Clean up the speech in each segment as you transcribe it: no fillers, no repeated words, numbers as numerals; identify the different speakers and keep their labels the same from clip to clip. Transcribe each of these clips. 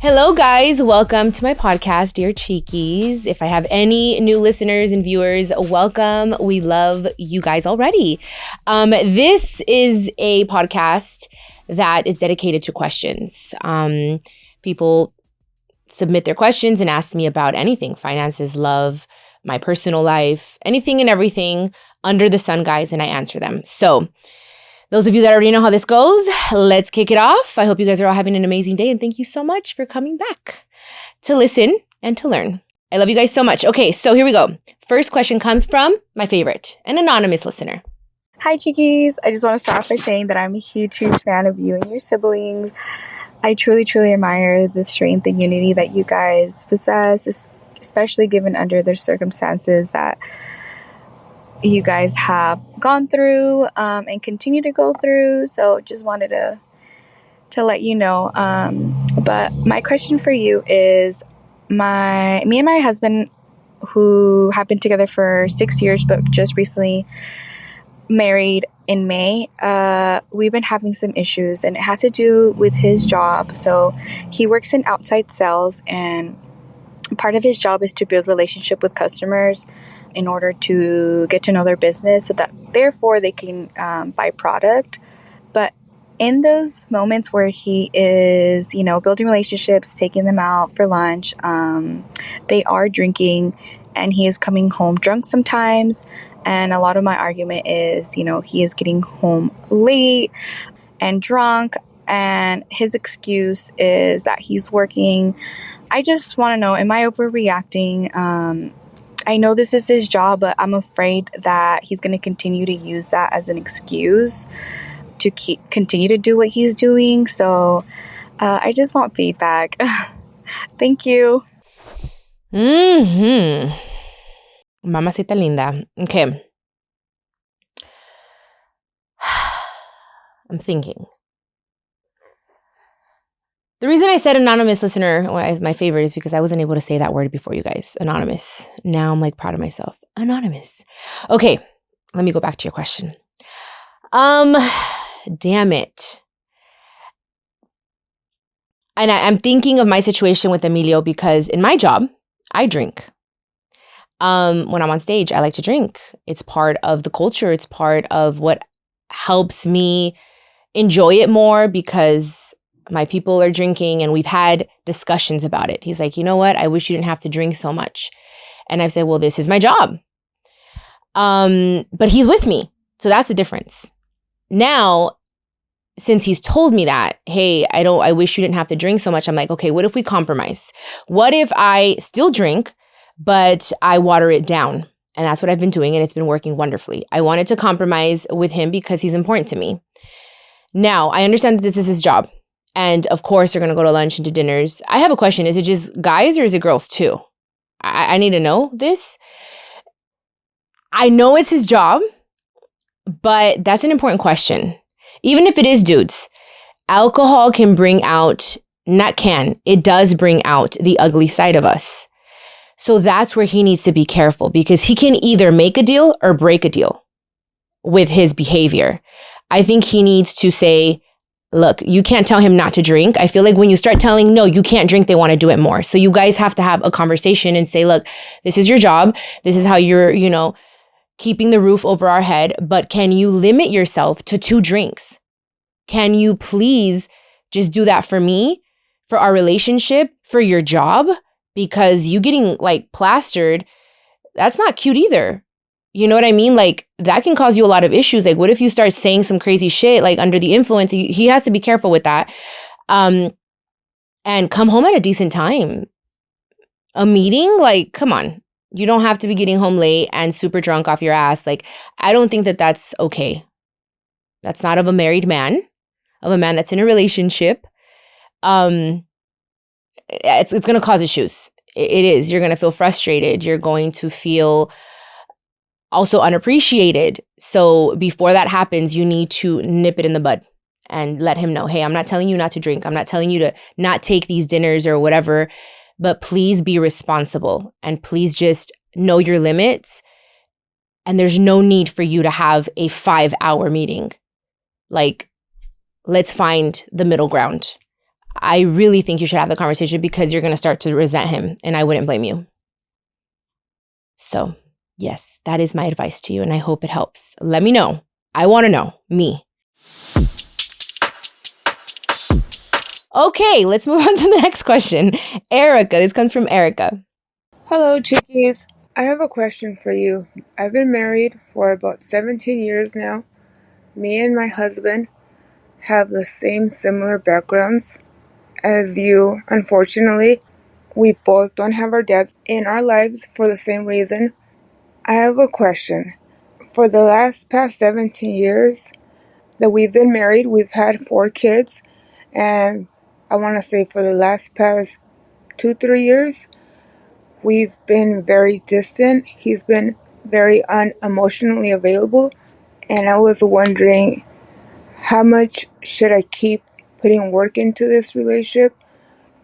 Speaker 1: Hello, guys. Welcome to my podcast, Dear Chiquis. If I have any new listeners and viewers, welcome. We love you guys already. This is a podcast that is dedicated to questions. People submit their questions and ask me about anything: finances, love, my personal life, anything and everything under the sun, guys, and I answer them. So those of you that already know how this goes, let's kick it off. I hope you guys are all having an amazing day, and thank you so much for coming back to listen and to learn. I love you guys so much. Okay, so here we go. First question comes from my favorite, an anonymous listener.
Speaker 2: Hi, Chiquis. I just want to start off by saying that I'm a huge fan of you and your siblings. I truly admire the strength and unity that you guys possess, especially given under the circumstances that you guys have gone through and continue to go through. So just wanted to let you know. But my question for you is, me and my husband, who have been together for 6 years but just recently married in May, we've been having some issues, and it has to do with his job. So he works in outside sales, and part of his job is to build relationship with customers in order to get to know their business, so that therefore they can buy product. But in those moments where he is, building relationships, taking them out for lunch, they are drinking, and he is coming home drunk sometimes. And a lot of my argument is, he is getting home late and drunk, and his excuse is that he's working. I just want to know, am I overreacting? I know this is his job, but I'm afraid that he's going to continue to use that as an excuse to continue to do what he's doing. So I just want feedback. Thank you.
Speaker 1: Mamacita linda. Okay. I'm thinking. The reason I said anonymous listener is my favorite is because I wasn't able to say that word before, you guys. Anonymous. Now I'm proud of myself. Anonymous. Okay. Let me go back to your question. Damn it. And I'm thinking of my situation with Emilio because in my job, I drink. When I'm on stage, I like to drink. It's part of the culture. It's part of what helps me enjoy it more because my people are drinking, and we've had discussions about it. He's like, you know what? I wish you didn't have to drink so much. And I've said, well, this is my job. But he's with me. So that's a difference. Now, since he's told me that, hey, I wish you didn't have to drink so much. I'm like, okay, what if we compromise? What if I still drink, but I water it down? And that's what I've been doing, and it's been working wonderfully. I wanted to compromise with him because he's important to me. Now, I understand that this is his job. And of course, they're going to go to lunch and to dinners. I have a question. Is it just guys or is it girls too? I need to know this. I know it's his job, but that's an important question. Even if it is dudes, alcohol can bring out, it does bring out the ugly side of us. So that's where he needs to be careful, because he can either make a deal or break a deal with his behavior. I think he needs to say, look, you can't tell him not to drink. I feel like when you start telling, no, you can't drink, they want to do it more. So you guys have to have a conversation and say, look, this is your job. This is how you're, keeping the roof over our head. But can you limit yourself to 2 drinks? Can you please just do that for me, for our relationship, for your job? Because you getting plastered, that's not cute either. You know what I mean? That can cause you a lot of issues. What if you start saying some crazy shit, under the influence? He has to be careful with that. And come home at a decent time. A meeting? Come on. You don't have to be getting home late and super drunk off your ass. I don't think that that's okay. That's not of a married man, of a man that's in a relationship. It's going to cause issues. It is. You're going to feel frustrated. You're going to feel also unappreciated. So before that happens, you need to nip it in the bud and let him know, hey, I'm not telling you not to drink. I'm not telling you to not take these dinners or whatever, but please be responsible and please just know your limits. And there's no need for you to have a 5-hour meeting. Let's find the middle ground. I really think you should have the conversation because you're going to start to resent him, and I wouldn't blame you. So, yes, that is my advice to you, and I hope it helps. Let me know. I want to know. Me. Okay, let's move on to the next question. Ericka. This comes from Ericka.
Speaker 3: Hello, Chiquis. I have a question for you. I've been married for about 17 years now. Me and my husband have the same similar backgrounds as you. Unfortunately, we both don't have our dads in our lives for the same reason. I have a question. For the past 17 years that we've been married, we've had 4 kids, and I want to say for the past 2-3 years, we've been very distant. He's been very unemotionally available, and I was wondering, how much should I keep putting work into this relationship,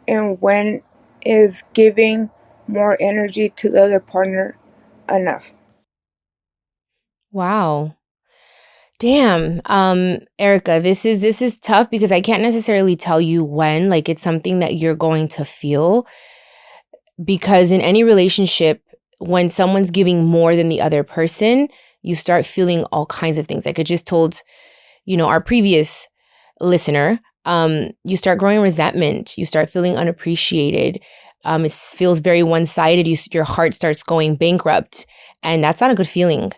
Speaker 3: and when is giving more energy to the other partner enough?
Speaker 1: Wow. Damn. Ericka, this is tough because I can't necessarily tell you when. Like, it's something that you're going to feel, because in any relationship, when someone's giving more than the other person, you start feeling all kinds of things. Like I just told, our previous listener, you start growing resentment. You start feeling unappreciated. It feels very one-sided. Your heart starts going bankrupt, and that's not a good feeling.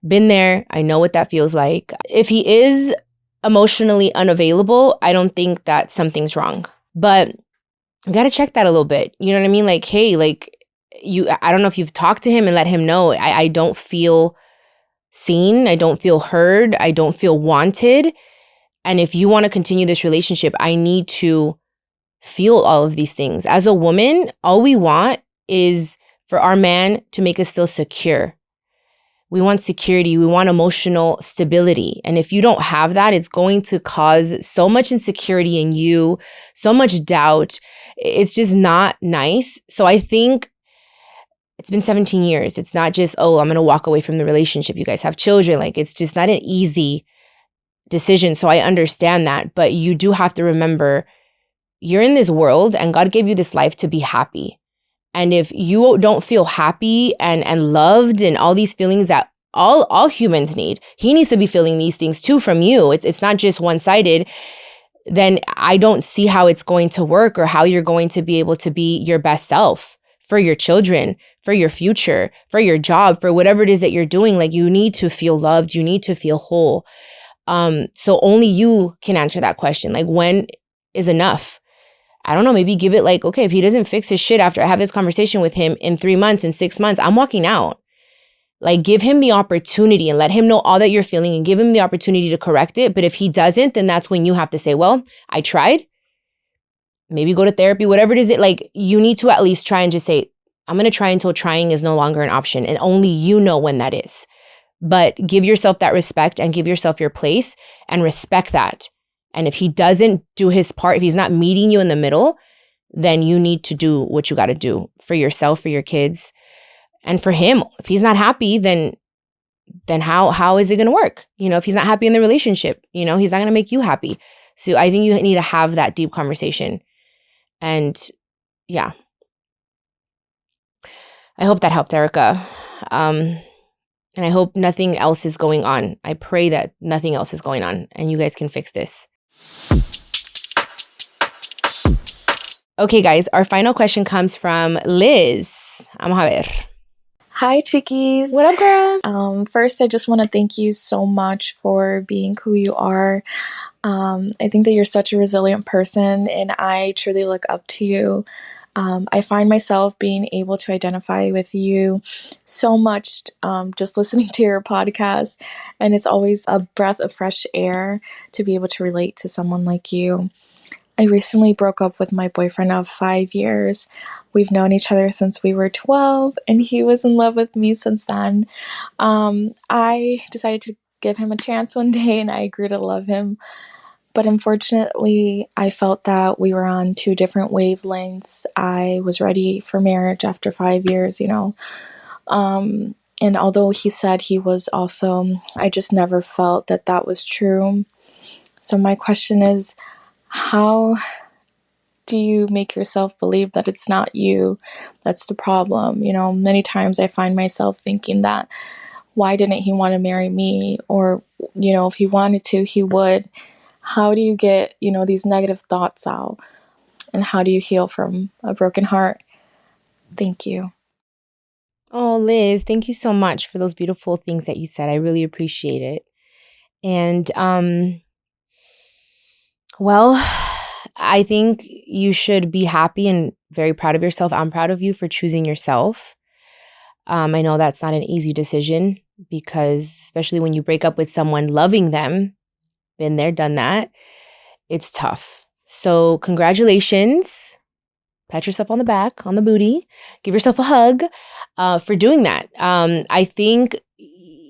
Speaker 1: Been there. I know what that feels like. If he is emotionally unavailable, I don't think that something's wrong. But you got to check that a little bit. You know what I mean? Like, hey, I don't know if you've talked to him and let him know, I don't feel seen. I don't feel heard. I don't feel wanted. And if you want to continue this relationship, I need to feel all of these things. As a woman, all we want is for our man to make us feel secure. We want security. We want emotional stability. And if you don't have that, it's going to cause so much insecurity in you, so much doubt. It's just not nice. So I think it's been 17 years. It's not just, I'm going to walk away from the relationship. You guys have children. Like, it's just not an easy decision. So I understand that. But you do have to remember, you're in this world and God gave you this life to be happy. And if you don't feel happy and loved and all these feelings that all humans need, he needs to be feeling these things too from you. It's not just one-sided. Then I don't see how it's going to work or how you're going to be able to be your best self for your children, for your future, for your job, for whatever it is that you're doing. Like, you need to feel loved. You need to feel whole. So only you can answer that question. Like, when is enough? I don't know, maybe give it like, okay, if he doesn't fix his shit after I have this conversation with him in 3 months, in 6 months, I'm walking out. Like, give him the opportunity and let him know all that you're feeling and give him the opportunity to correct it. But if he doesn't, then that's when you have to say, well, I tried. Maybe go to therapy, whatever it is. Like, you need to at least try and just say, I'm going to try until trying is no longer an option. And only you know when that is. But give yourself that respect and give yourself your place and respect that. And if he doesn't do his part, if he's not meeting you in the middle, then you need to do what you got to do for yourself, for your kids, and for him. If he's not happy, then how is it going to work? If he's not happy in the relationship, he's not going to make you happy. So I think you need to have that deep conversation. And yeah, I hope that helped, Ericka. And I hope nothing else is going on. I pray that nothing else is going on and you guys can fix this. Okay, guys, our final question comes from Liz. Vamos a ver.
Speaker 4: Hi, Chiquis.
Speaker 1: What up, girl?
Speaker 4: First, I just want to thank you so much for being who you are. I think that you're such a resilient person, and I truly look up to you. I find myself being able to identify with you so much just listening to your podcast, and it's always a breath of fresh air to be able to relate to someone like you. I recently broke up with my boyfriend of 5 years. We've known each other since we were 12, and he was in love with me since then. I decided to give him a chance one day, and I grew to love him. But unfortunately, I felt that we were on 2 different wavelengths. I was ready for marriage after 5 years, And although he said he was also, I just never felt that that was true. So my question is, how do you make yourself believe that it's not you that's the problem? You know, many times I find myself thinking that, why didn't he want to marry me? Or, you know, if he wanted to, he would. How do you get, you know, these negative thoughts out? And how do you heal from a broken heart? Thank you.
Speaker 1: Oh, Liz, thank you so much for those beautiful things that you said. I really appreciate it. And, well, I think you should be happy and very proud of yourself. I'm proud of you for choosing yourself. I know that's not an easy decision because especially when you break up with someone loving them, been there, done that, it's tough. So congratulations. Pat yourself on the back, on the booty. Give yourself a hug for doing that. I think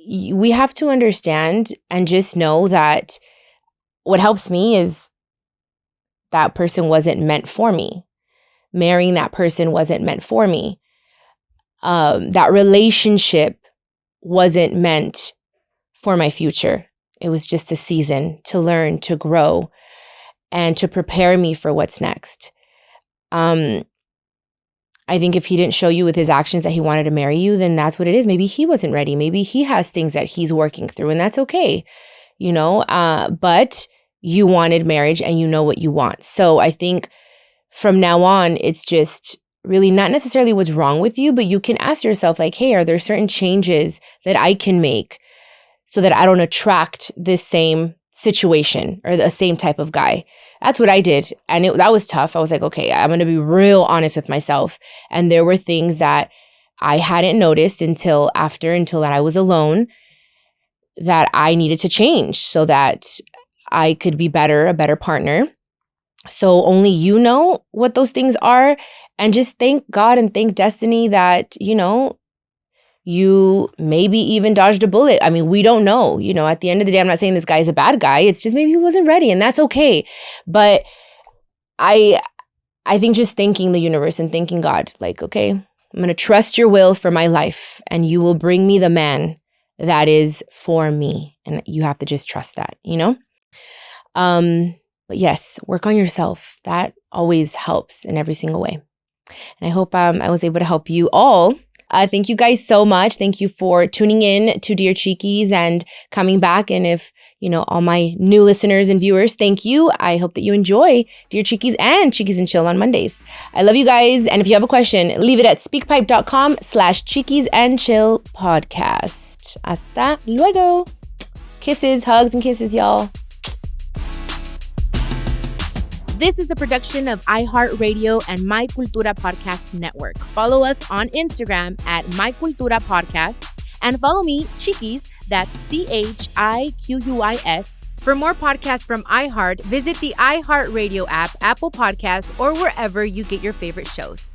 Speaker 1: we have to understand and just know that what helps me is that person wasn't meant for me. Marrying that person wasn't meant for me. That relationship wasn't meant for my future. It was just a season to learn, to grow, and to prepare me for what's next. I think if he didn't show you with his actions that he wanted to marry you, then that's what it is. Maybe he wasn't ready. Maybe he has things that he's working through, and that's okay, you know? But you wanted marriage and you know what you want. So I think from now on, it's just really not necessarily what's wrong with you, but you can ask yourself like, hey, are there certain changes that I can make so that I don't attract this same situation or the same type of guy? That's what I did. And that was tough. I was like, okay, I'm going to be real honest with myself. And there were things that I hadn't noticed until that I was alone that I needed to change so that I could be a better partner. So only you know what those things are. And just thank God and thank destiny that, you know, you maybe even dodged a bullet. I mean, we don't know. You know, at the end of the day, I'm not saying this guy is a bad guy. It's just maybe he wasn't ready, and that's okay. But I think just thanking the universe and thanking God, like, okay, I'm going to trust your will for my life, and you will bring me the man that is for me. And you have to just trust that, you know? But yes, work on yourself. That always helps in every single way. And I hope I was able to help you all. Thank you guys so much. Thank you for tuning in to Dear Chiquis and coming back. And if, you know, all my new listeners and viewers, thank you. I hope that you enjoy Dear Chiquis and Chiquis and Chill on Mondays. I love you guys. And if you have a question, leave it at speakpipe.com/Chiquis and Chill podcast. Hasta luego. Kisses, hugs, and kisses, y'all. This is a production of iHeartRadio and My Cultura Podcast Network. Follow us on Instagram at My Cultura Podcasts and follow me, Chiquis, that's CHIQUIS. For more podcasts from iHeart, visit the iHeartRadio app, Apple Podcasts, or wherever you get your favorite shows.